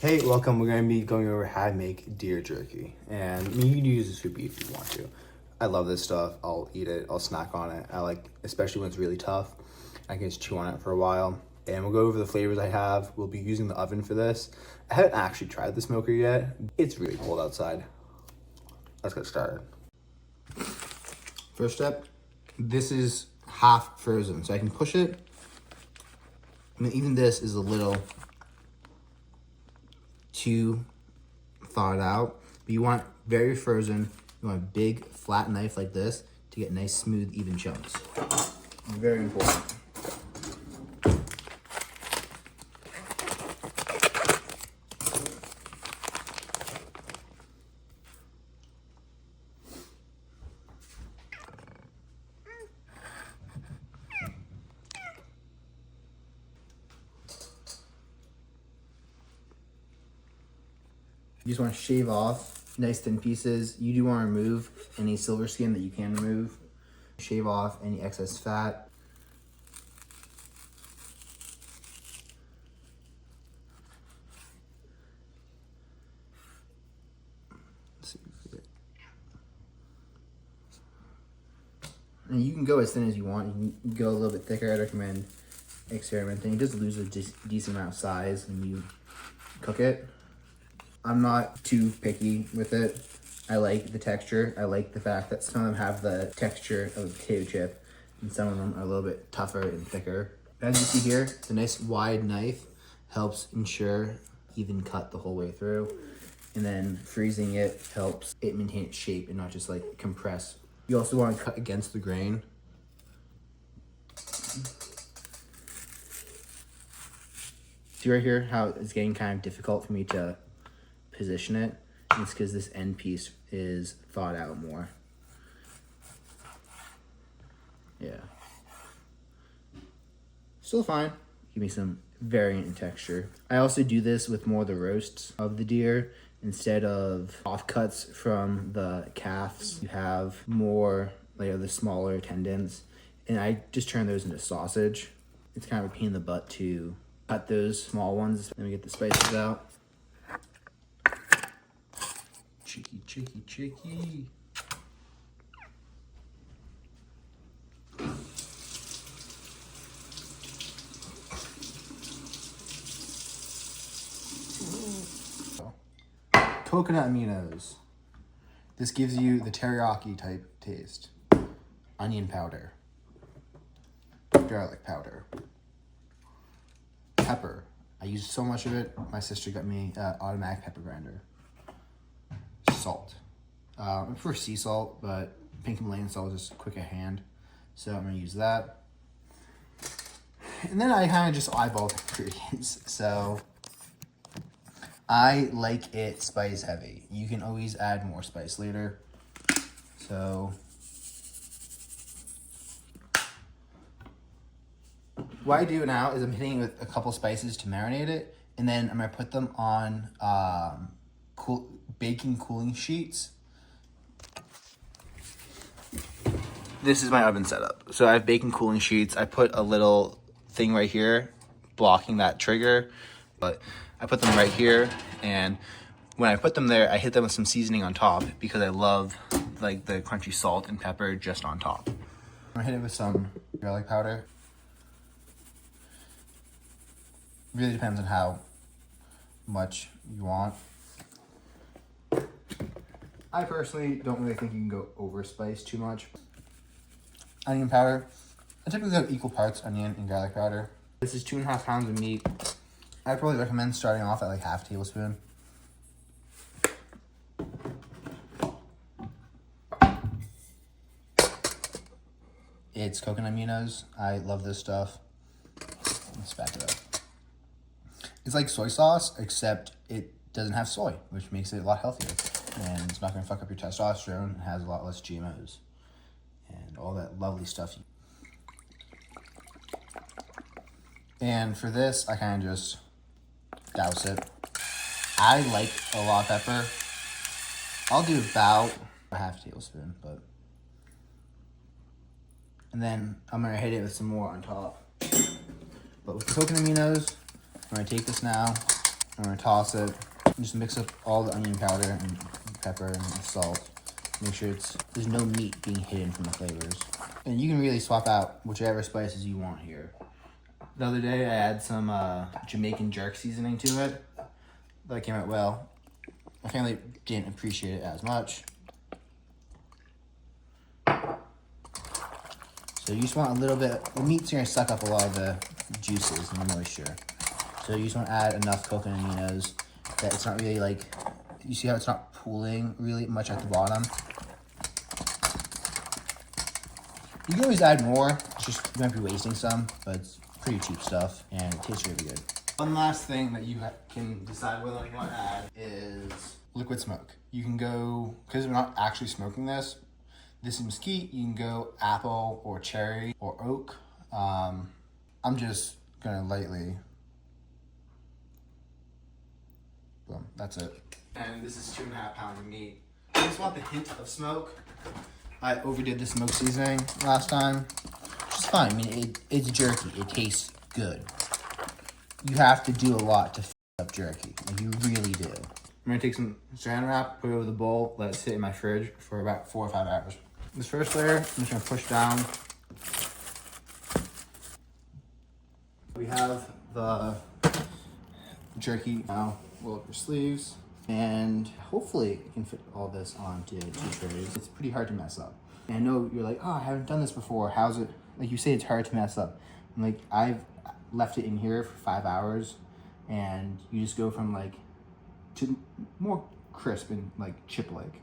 Hey, welcome. We're going to be going over how to make deer jerky. And I mean, you can use this for beef if you want to. I love this stuff. I'll eat it. I'll snack on it. I like, especially when it's really tough. I can just chew on it for a while. And we'll go over the flavors I have. We'll be using the oven for this. I haven't actually tried the smoker yet. It's really cold outside. Let's get started. First step, this is half frozen, so I can push it. I mean, even this is a little too thawed out, but you want very frozen. You want a big flat knife like this to get nice, smooth, even chunks. Very important. You just want to shave off nice thin pieces. You do want to remove any silver skin that you can remove. Shave off any excess fat. Let's see if we get... And you can go as thin as you want. You can go a little bit thicker. I recommend experimenting. It does lose a decent amount of size when you cook it. I'm not too picky with it. I like the texture. I like the fact that some of them have the texture of a potato chip and some of them are a little bit tougher and thicker. As you see here, the nice wide knife helps ensure even cut the whole way through. And then freezing it helps it maintain its shape and not just like compress. You also want to cut against the grain. See right here how it's getting kind of difficult for me to position it. It's because this end piece is thawed out more. Yeah. Still fine. Give me some variant in texture. I also do this with more of the roasts of the deer. Instead of offcuts from the calves, you have more like the smaller tendons. And I just turn those into sausage. It's kind of a pain in the butt to cut those small ones. Let me get the spices out. Cheeky. Coconut aminos. This gives you the teriyaki type taste. Onion powder. Garlic powder. Pepper. I use so much of it. My sister got me an automatic pepper grinder. Salt. I prefer sea salt, but pink Himalayan salt is just quick at hand. So I'm going to use that. And then I kind of just eyeball the ingredients. So I like it spice heavy. You can always add more spice later. So what I do now is I'm hitting it with a couple spices to marinate it. And then I'm going to put them on baking cooling sheets. This is my oven setup. So I have baking cooling sheets. I put a little thing right here blocking that trigger, but I put them right here, and when I put them there, I hit them with some seasoning on top because I love like the crunchy salt and pepper just on top. I'm gonna hit it with some garlic powder. Really depends on how much you want. I personally don't really think you can go over spice too much. Onion powder. I typically have equal parts onion and garlic powder. This is 2.5 pounds of meat. I'd probably recommend starting off at like half a tablespoon. It's coconut aminos. I love this stuff. Let's back it up. It's like soy sauce, except it doesn't have soy, which makes it a lot healthier. And it's not going to fuck up your testosterone. It has a lot less GMOs and all that lovely stuff. And for this, I kind of just douse it. I like a lot of pepper. I'll do about a half tablespoon, and then I'm going to hit it with some more on top. But with the coconut aminos, I'm going to take this now. I'm gonna toss it. Just mix up all the onion powder and pepper and salt. Make sure there's no meat being hidden from the flavors. And you can really swap out whichever spices you want here. The other day I add some Jamaican jerk seasoning to it. That came out well. My family didn't appreciate it as much. So you just want a little bit, the meat's gonna suck up a lot of the juices and the moisture. So you just want to add enough coconut aminos that it's not really like, you see how it's not pooling really much at the bottom? You can always add more, it's just, you might be wasting some, but it's pretty cheap stuff and it tastes really good. One last thing that you can decide whether you want to add is liquid smoke. You can go, because we're not actually smoking this is mesquite, you can go apple or cherry or oak. I'm just gonna lightly, boom, that's it. And this is 2.5 pounds of meat. I just want the hint of smoke. I overdid the smoke seasoning last time, which is fine. I mean, it's jerky, it tastes good. You have to do a lot to f up jerky, like you really do. I'm gonna take some saran wrap, put it over the bowl, let it sit in my fridge for about 4 or 5 hours. This first layer, I'm just gonna push down. We have the jerky now. Roll up your sleeves, and hopefully you can fit all this onto 2 trays. It's pretty hard to mess up. And I know you're like, oh, I haven't done this before. How's it? Like you say, it's hard to mess up. I'm like, I've left it in here for 5 hours, and you just go from like to more crisp and like chip-like.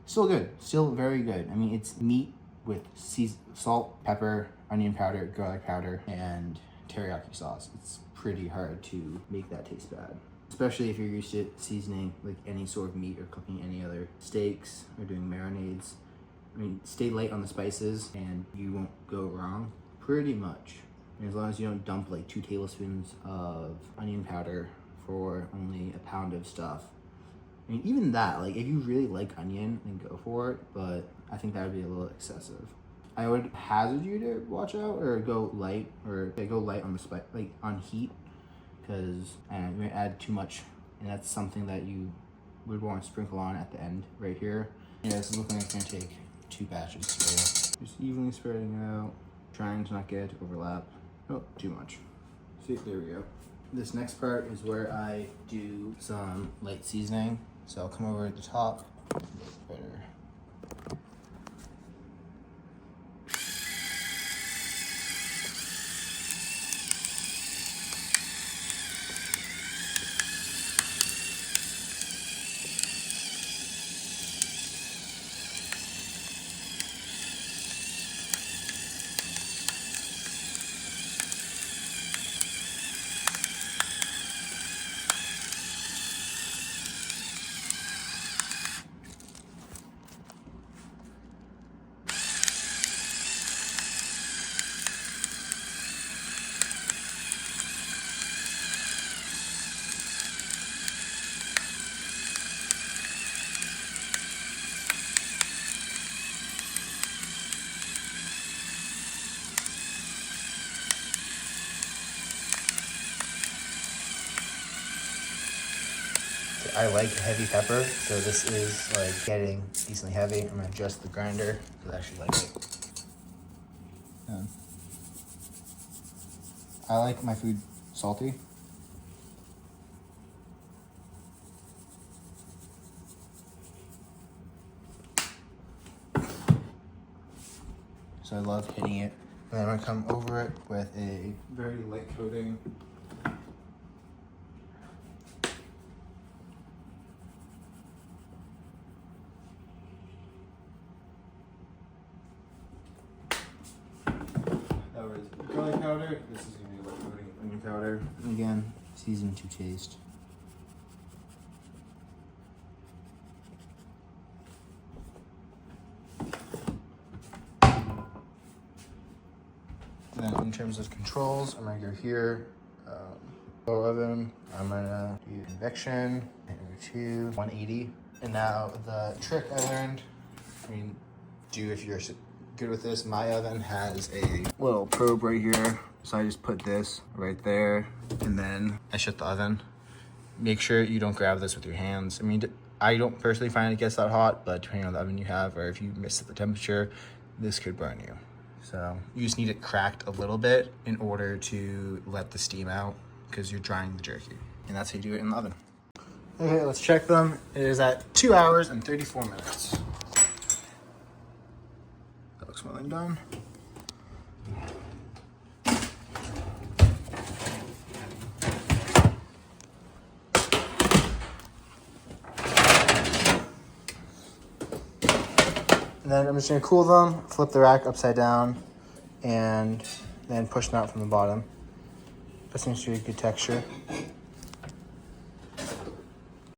Still good, still very good. I mean, it's meat with salt, pepper, onion powder, garlic powder, and teriyaki sauce. It's pretty hard to make that taste bad, especially if you're used to seasoning like any sort of meat or cooking any other steaks or doing marinades. I mean, stay light on the spices and you won't go wrong, pretty much. And as long as you don't dump like 2 tablespoons of onion powder for only a pound of stuff. I mean, even that, like if you really like onion, then go for it, but I think that would be a little excessive. I would hazard you to watch out or go light, or go light on the spice, like on heat, because you're gonna add too much, and that's something that you would want to sprinkle on at the end right here. Yeah, this is looking like it's gonna take 2 batches, so just evenly spreading it out, trying to not get it to overlap. Oh, too much. See, there we go. This next part is where I do some light seasoning. So I'll come over at the top, better. I like heavy pepper, so this is like getting decently heavy. I'm gonna adjust the grinder because I actually like it. I like my food salty. So I love hitting it. And then I'm gonna come over it with a very light coating. Garlic powder. This is gonna be a light coating of onion powder. And again, season to taste. And then in terms of controls, I'm gonna go here. Low oven. I'm gonna do convection. Over to 180. And now the trick I learned. I mean, if you're good with this, my oven has a little probe right here, so I just put this right there, and then I shut the oven. make sure you don't grab this with your hands. I mean, I don't personally find it gets that hot, but depending on the oven you have, or if you miss the temperature, this could burn you. So you just need it cracked a little bit in order to let the steam out, because you're drying the jerky. And that's how you do it in the oven. Okay, let's check them. It is at 2 hours and 34 minutes. That looks more than done. And then I'm just gonna cool them, flip the rack upside down, and then push them out from the bottom. That seems to be a good texture.